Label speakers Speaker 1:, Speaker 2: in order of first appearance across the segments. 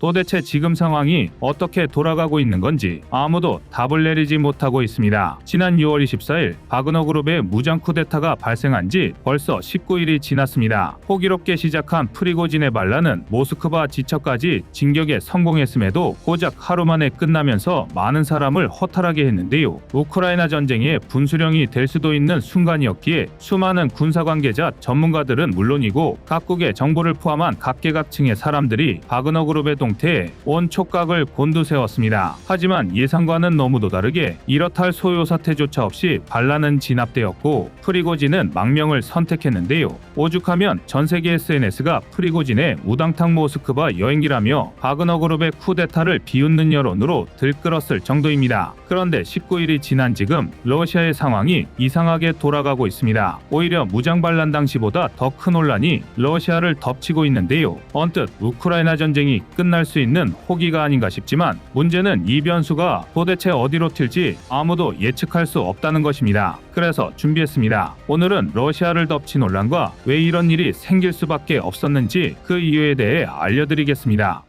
Speaker 1: 도대체 지금 상황이 어떻게 돌아가고 있는 건지 아무도 답을 내리지 못하고 있습니다. 지난 6월 24일 바그너 그룹의 무장 쿠데타가 발생한 지 벌써 19일이 지났습니다. 호기롭게 시작한 프리고진의 반란은 모스크바 지처까지 진격에 성공했음에도 고작 하루 만에 끝나면서 많은 사람을 허탈하게 했는데요. 우크라이나 전쟁의 분수령이 될 수도 있는 순간이었기에 수많은 군사 관계자 전문가들은 물론이고 각국의 정부를 포함한 각계각층의 사람들이 바그너 그룹의 동태에 온 촉각을 곤두세웠습니다. 하지만 예상과는 너무도 다르게 이렇다 할 소요 사태조차 없이 반란은 진압되었고 프리고진은 망명을 선택했는데요. 오죽하면 전세계 SNS가 프리고진의 우당탕 모스크바 여행기라며 바그너 그룹의 쿠데타를 비웃는 여론으로 들끓었을 정도입니다. 그런데 19일이 지난 지금 러시아의 상황이 이상하게 돌아가고 있습니다. 오히려 무장 반란 당시보다 더 큰 혼란이 러시아를 덮치고 있는데요. 언뜻 우크라이나 전쟁이 끝날 수 있는 호기가 아닌가 싶지만 문제는 이 변수가 도대체 어디로 튈지 아무도 예측할 수 없다는 것입니다. 그래서 준비했습니다. 오늘은 러시아를 덮친 혼란과 왜 이런 일이 생길 수밖에 없었는지 그 이유에 대해 알려드리겠습니다.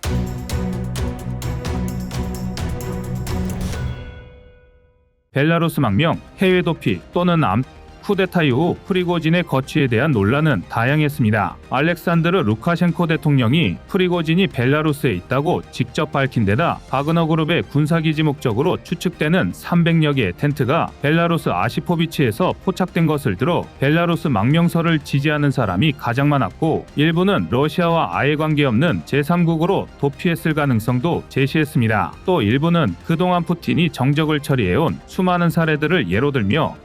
Speaker 1: 벨라루스 망명, 해외 도피 또는 쿠데타 이후 프리고진의 거취에 대한 논란은 다양했습니다. 알렉산드르 루카셴코 대통령이 프리고진이 벨라루스에 있다고 직접 밝힌 데다 바그너 그룹의 군사기지 목적으로 추측되는 300여 개의 텐트가 벨라루스 아시포비치에서 포착된 것을 들어 벨라루스 망명설을 지지하는 사람이 가장 많았고 일부는 러시아와 아예 관계없는 제3국으로 도피했을 가능성도 제시했습니다. 또 일부는 그동안 푸틴이 정적을 처리해온 수많은 사례들을 예로 들며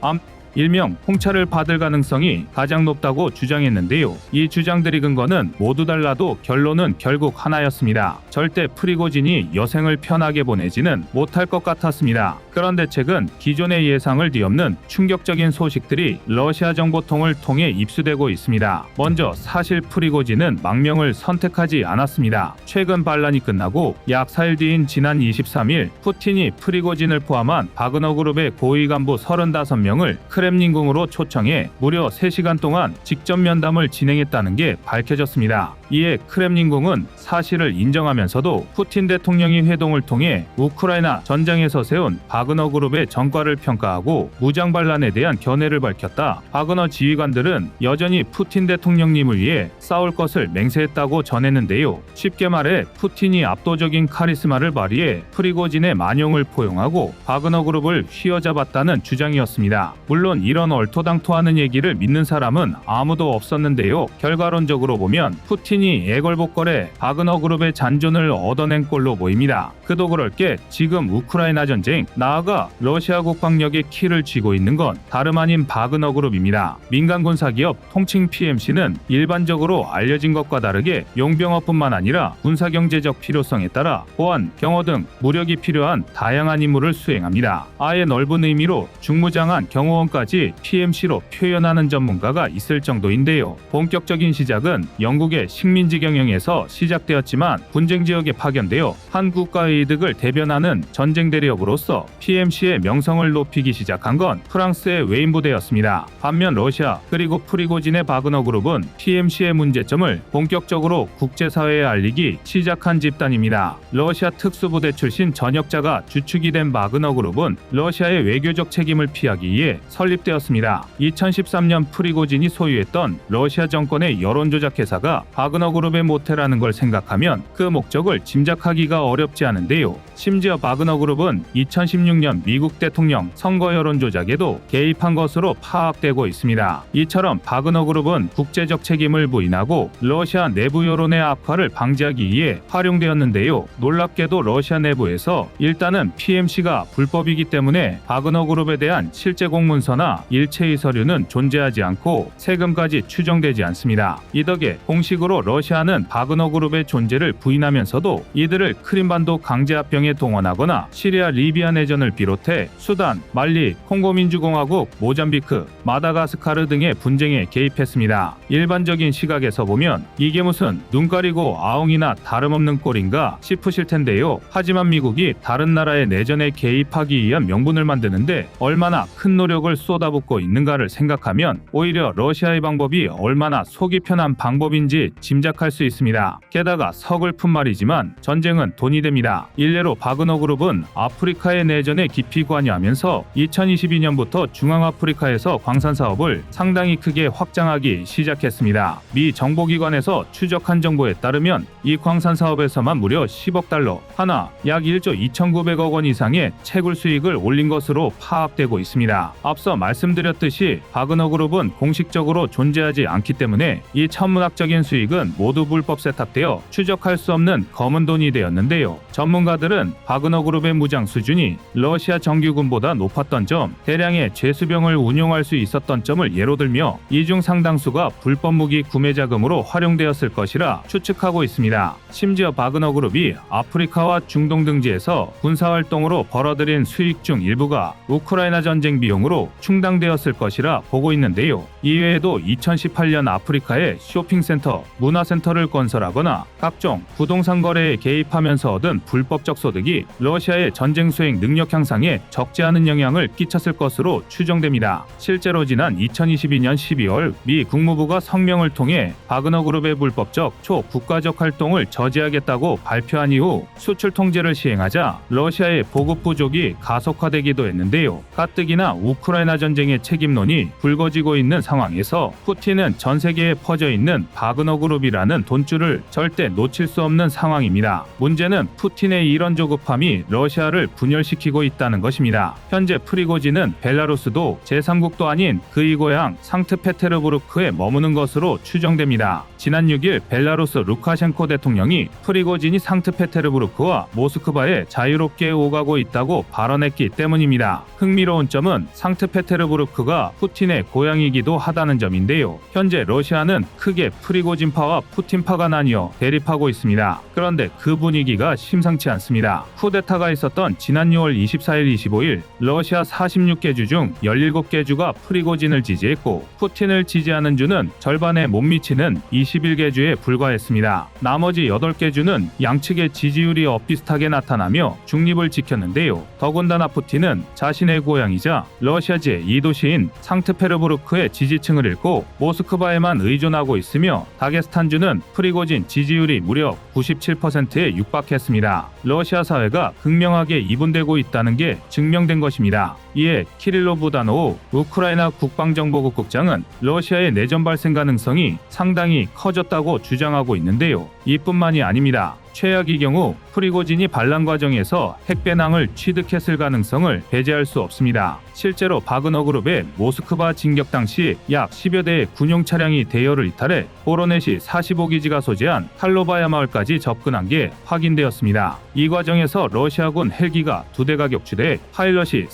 Speaker 1: 일명 홍차를 받을 가능성이 가장 높다고 주장했는데요. 이 주장들의 근거는 모두 달라도 결론은 결국 하나였습니다. 절대 프리고진이 여생을 편하게 보내지는 못할 것 같았습니다. 그런데 최근 기존의 예상을 뒤엎는 충격적인 소식들이 러시아 정보통을 통해 입수되고 있습니다. 먼저 사실 프리고진은 망명을 선택하지 않았습니다. 최근 반란이 끝나고 약 4일 뒤인 지난 23일 푸틴이 프리고진을 포함한 바그너 그룹의 고위 간부 35명을 크렘린궁으로 초청해 무려 3시간 동안 직접 면담을 진행했다는 게 밝혀졌습니다. 이에 크렘린궁은 사실을 인정하면서도 푸틴 대통령이 회동을 통해 우크라이나 전장에서 세운 바그너 그룹의 전과를 평가하고 무장 반란에 대한 견해를 밝혔다. 바그너 지휘관들은 여전히 푸틴 대통령님을 위해 싸울 것을 맹세했다고 전했는데요. 쉽게 말해 푸틴이 압도적인 카리스마를 발휘해 프리고진의 만용을 포용하고 바그너 그룹을 휘어잡았다는 주장이었습니다. 물론 이런 얼토당토하는 얘기를 믿는 사람은 아무도 없었는데요. 결과론적으로 보면 푸틴이 애걸복걸해 바그너 그룹의 잔존을 얻어낸 꼴로 보입니다. 그도 그럴 게 지금 우크라이나 전쟁, 나아가 러시아 국방력의 키를 쥐고 있는 건 다름 아닌 바그너 그룹입니다. 민간 군사기업 통칭 PMC는 일반적으로 알려진 것과 다르게 용병어뿐만 아니라 군사경제적 필요성에 따라 보안, 경호 등 무력이 필요한 다양한 임무를 수행합니다. 아예 넓은 의미로 중무장한 경호원까지 PMC로 표현하는 전문가가 있을 정도인데요. 본격적인 시작은 영국의 식민지 경영에서 시작되었지만 분쟁 지역에 파견되어 한 국가의 이득을 대변하는 전쟁 대리업으로서 PMC의 명성을 높이기 시작한 건 프랑스의 외인 부대였습니다. 반면 러시아 그리고 프리고진의 바그너 그룹은 PMC의 문제점을 본격적으로 국제사회에 알리기 시작한 집단입니다. 러시아 특수부대 출신 전역자가 주축이 된 바그너 그룹은 러시아의 외교적 책임을 피하기 위해 설립되었습니다. 2013년 프리고진이 소유했던 러시아 정권의 여론조작 회사가 바그너 그룹의 모태라는 걸 생각하면 그 목적을 짐작하기가 어렵지 않은데요. 심지어 바그너 그룹은 2016년 미국 대통령 선거 여론조작에도 개입한 것으로 파악되고 있습니다. 이처럼 바그너 그룹은 국제적 책임을 부인하고 러시아 내부 여론의 악화를 방지하기 위해 활용되었는데요. 놀랍게도 러시아 내부에서 일단은 PMC가 불법이기 때문에 바그너 그룹에 대한 실제 공문서나 일체의 서류는 존재하지 않고 세금까지 추정되지 않습니다. 이 덕에 공식으로 러시아는 바그너 그룹의 존재를 부인하면서도 이들을 크림반도 강제합병에 동원하거나 시리아 리비아 내전을 비롯해 수단, 말리, 콩고민주공화국, 모잠비크, 마다가스카르 등의 분쟁에 개입했습니다. 일반적인 시각에서 보면 이게 무슨 눈 가리고 아웅이나 다름없는 꼴인가 싶으실 텐데요. 하지만 미국이 다른 나라의 내전에 개입하기 위한 명분을 만드는데 얼마나 큰 노력을 쏟아붓고 있는가를 생각하면 오히려 러시아의 방법이 얼마나 속이 편한 방법인지 짐작하기 짐작할 수 있습니다. 게다가 서글픈 말이지만 전쟁은 돈이 됩니다. 일례로 바그너그룹은 아프리카의 내전에 깊이 관여하면서 2022년부터 중앙아프리카에서 광산 사업을 상당히 크게 확장하기 시작했습니다. 미 정보기관에서 추적한 정보에 따르면 이 광산 사업에서만 무려 10억 달러, 하나 약 1조 2,900억 원 이상의 채굴 수익을 올린 것으로 파악되고 있습니다. 앞서 말씀드렸듯이 바그너그룹은 공식적으로 존재하지 않기 때문에 이 천문학적인 수익은 모두 불법 세탁되어 추적할 수 없는 검은 돈이 되었는데요. 전문가들은 바그너그룹의 무장 수준이 러시아 정규군보다 높았던 점, 대량의 죄수병을 운용할 수 있었던 점을 예로 들며 이 중 상당수가 불법 무기 구매 자금으로 활용되었을 것이라 추측하고 있습니다. 심지어 바그너그룹이 아프리카와 중동 등지에서 군사활동으로 벌어들인 수익 중 일부가 우크라이나 전쟁 비용으로 충당되었을 것이라 보고 있는데요. 이외에도 2018년 아프리카에 쇼핑센터, 문화센터를 건설하거나 각종 부동산 거래에 개입하면서 얻은 불법적 소득이 러시아의 전쟁 수행 능력 향상에 적지 않은 영향을 끼쳤을 것으로 추정됩니다. 실제로 지난 2022년 12월 미 국무부가 성명을 통해 바그너그룹의 불법적 초국가적 활동을 저지하겠다고 발표한 이후 수출 통제를 시행하자 러시아의 보급 부족이 가속화되기도 했는데요. 가뜩이나 우크라이나 전쟁의 책임론이 불거지고 있는 상황에서 푸틴은 전 세계에 퍼져 있는 바그너그룹이라는 돈줄을 절대 놓칠 수 없는 상황입니다. 문제는 푸틴의 이런 조급함이 러시아를 분열시키고 있다는 것입니다. 현재 프리고진은 벨라루스도 제3국도 아닌 그의 고향 상트페테르부르크에 머무는 것으로 추정됩니다. 지난 6일 벨라루스 루카셴코 대통령이 프리고진이 상트페테르부르크와 모스크바에 자유롭게 오가고 있다고 발언했기 때문입니다. 흥미로운 점은 상트페테르부르크가 푸틴의 고향이기도 하다는 점인데요. 현재 러시아는 크게 프리고진파와 푸틴파가 나뉘어 대립하고 있습니다. 그런데 그 분위기가 심상치 않습니다. 쿠데타가 있었던 지난 6월 24일 25일 러시아 46개 주 중 17개 주가 프리고진을 지지했고 푸틴을 지지하는 주는 절반에 못 미치는 21개 주에 불과했습니다. 나머지 8개 주는 양측의 지지율이 엇비슷하게 나타나며 중립을 지켰는데요. 더군다나 푸틴은 자신의 고향이자 러시아 제2도시인 상트페르부르크의 지지층을 잃고 모스크바에만 의존하고 있으며 다게스탄주는 프리고진 지지율이 무려 97%에 육박했습니다. 러시아 사회가 극명하게 이분되고 있다는 게 증명된 것입니다. 이에 키릴로 부다노우 우크라이나 국방정보국 국장은 러시아의 내전 발생 가능성이 상당히 커졌다고 주장하고 있는데요. 이뿐만이 아닙니다. 최악의 경우 프리고진이 반란 과정에서 핵배낭을 취득했을 가능성을 배제할 수 없습니다. 실제로 바그너그룹의 모스크바 진격 당시 약 10여 대의 군용 차량이 대여를 이탈해 보로넷이 45기지가 소재한 칼로바야 마을까지 접근한 게 확인되었습니다. 이 과정에서 러시아군 헬기가 2대가 격추돼 파일럿이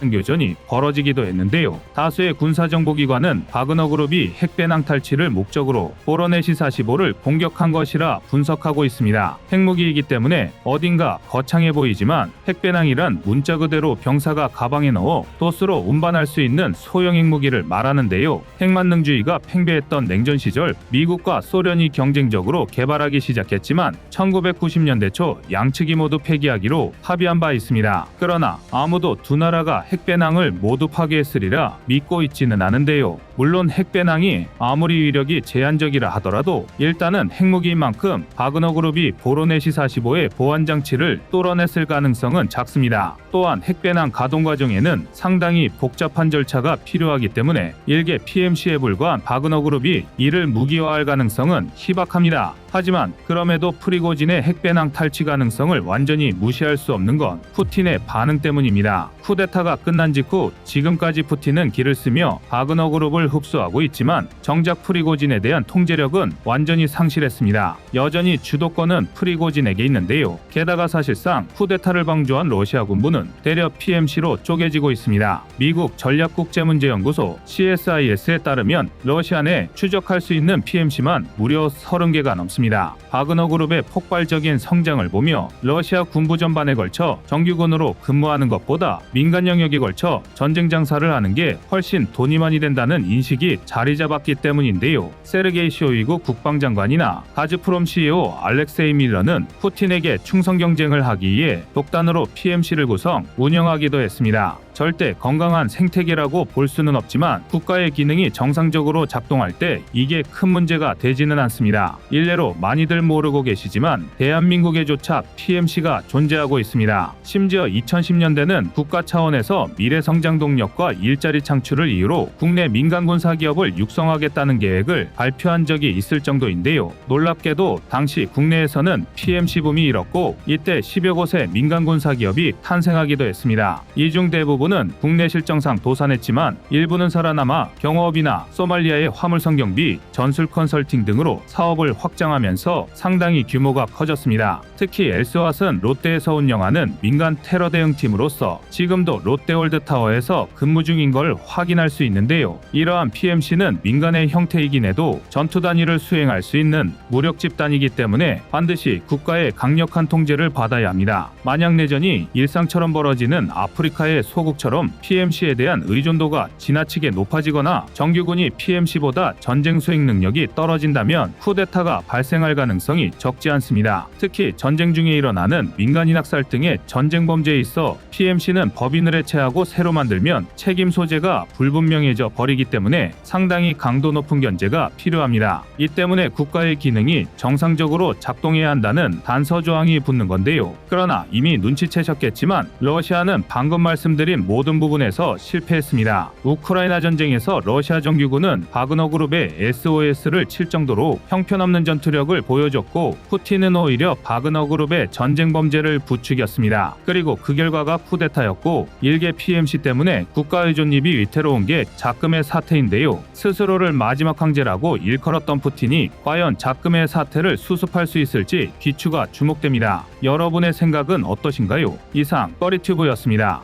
Speaker 1: 교전이 벌어지기도 했는데요. 다수의 군사정보기관은 바그너그룹이 핵배낭 탈취를 목적으로 보로넷이 45를 공격한 것이라 분석하고 있습니다. 핵무기이기 때문에 어딘가 거창해 보이지만 핵배낭이란 문자 그대로 병사가 가방에 넣어 도수로 운반할 수 있는 소형 핵무기를 말하는데요. 핵만능주의가 팽배했던 냉전 시절 미국과 소련이 경쟁적으로 개발하기 시작했지만 1990년대 초 양측이 모두 폐기하기로 합의한 바 있습니다. 그러나 아무도 두 나라가 핵배낭을 모두 파괴했으리라 믿고 있지는 않은데요. 물론 핵배낭이 아무리 위력이 제한적이라 하더라도 일단은 핵무기인 만큼 바그너그룹이 보로넷이 45의 보안장치를 뚫어냈을 가능성은 작습니다. 또한 핵배낭 가동 과정에는 상당히 복잡한 절차가 필요하기 때문에 일개 PMC에 불과한 바그너그룹이 이를 무기화할 가능성은 희박합니다. 하지만 그럼에도 프리고진의 핵배낭 탈취 가능성을 완전히 무시할 수 없는 건 푸틴의 반응 때문입니다. 쿠데타가 끝난 직후 지금까지 푸틴은 기를 쓰며 바그너그룹을 흡수하고 있지만 정작 프리고진에 대한 통제력은 완전히 상실했습니다. 여전히 주도권은 프리고진에게 있는데요. 게다가 사실상 쿠데타를 방조한 러시아 군부는 대려 PMC로 쪼개지고 있습니다. 미국 전략국제문제연구소 CSIS에 따르면 러시아 내 추적할 수 있는 PMC만 무려 30개가 넘습니다. 바그너그룹의 폭발적인 성장을 보며 러시아 군부 전반에 걸쳐 정규군으로 근무하는 것보다 민간 영역에 걸쳐 전쟁 장사를 하는 게 훨씬 돈이 많이 된다는 인식이 자리 잡았기 때문인데요. 세르게이 쇼이구 국방장관이나 가즈프롬 CEO 알렉세이 밀러는 푸틴에게 충성 경쟁을 하기 위해 독단으로 PMC를 구성, 운영하기도 했습니다. 절대 건강한 생태계라고 볼 수는 없지만 국가의 기능이 정상적으로 작동할 때 이게 큰 문제가 되지는 않습니다. 일례로 많이들 모르고 계시지만 대한민국에조차 PMC가 존재하고 있습니다. 심지어 2010년대는 국가 차원에서 미래 성장 동력과 일자리 창출을 이유로 국내 민간 군사 기업을 육성하겠다는 계획을 발표한 적이 있을 정도인데요. 놀랍게도 당시 국내에서는 PMC 붐이 일었고 이때 10여 곳의 민간 군사 기업이 탄생하기도 했습니다. 이 중 대부분은 국내 실정상 도산했지만 일부는 살아남아 경호업이나 소말리아의 화물선 경비, 전술 컨설팅 등으로 사업을 확장하면서 상당히 규모가 커졌습니다. 특히 엘스왓은 롯데에서 운영하는 민간 테러 대응팀으로서 지금도 롯데월드타워에서 근무 중인 걸 확인할 수 있는데요. 이러한 PMC는 민간의 형태이긴 해도 전투 단위를 수행할 수 있는 무력 집단이기 때문에 반드시 국가의 강력한 통제를 받아야 합니다. 만약 내전이 일상처럼 벌어지는 아프리카의 소국처럼 PMC에 대한 의존도가 지나치게 높아지거나 정규군이 PMC보다 전쟁 수행 능력이 떨어진다면 쿠데타가 발생할 가능성이 적지 않습니다. 특히 전쟁 중에 일어나는 민간인 학살 등의 전쟁 범죄에 있어 PMC는 법인을 해체하고 새로 만들면 책임 소재가 불분명해져 버리기 때문에 상당히 강도 높은 견제가 필요합니다. 이 때문에 국가의 기능이 정상적으로 작동해야 한다는 단서 조항이 붙는 건데요. 그러나 이미 눈치채셨겠지만 러시아는 방금 말씀드린 모든 부분에서 실패했습니다. 우크라이나 전쟁에서 러시아 정규군은 바그너 그룹의 SOS를 칠 정도로 형편없는 전투력을 보여줬고 푸틴은 오히려 바그너 그룹의 전쟁 범죄를 부추겼습니다. 그리고 그 결과가 쿠데타였고 일개 PMC 때문에 국가의 존립이 위태로운 게 작금의 사태인데요. 스스로를 마지막 황제라고 일컬었던 푸틴이 과연 작금의 사태를 수습할 수 있을지 귀추가 주목됩니다. 여러분의 생각은 어떠신가요? 이상 꺼리튜브였습니다.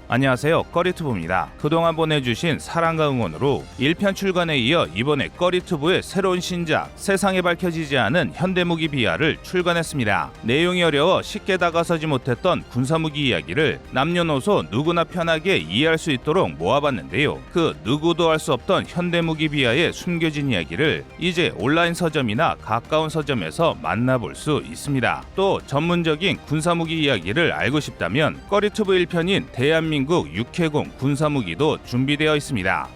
Speaker 2: 안녕하세요, 꺼리튜브입니다. 그동안 보내주신 사랑과 응원으로 1편 출간에 이어 이번에 꺼리튜브의 새로운 신작 세상에 밝혀지지 않은 현대무기 비하를 출간했습니다. 내용이 어려워 쉽게 다가서지 못했던 군사무기 이야기를 남녀노소 누구나 편하게 이해할 수 있도록 모아봤는데요. 그 누구도 알 수 없던 현대무기 비하의 숨겨진 이야기를 이제 온라인 서점이나 가까운 서점에서 만나볼 수 있습니다. 또 전문적인 군사무기 이야기를 알고 싶다면 꺼리튜브 1편인 대한민국 육해공 군사무기도 준비되어 있습니다.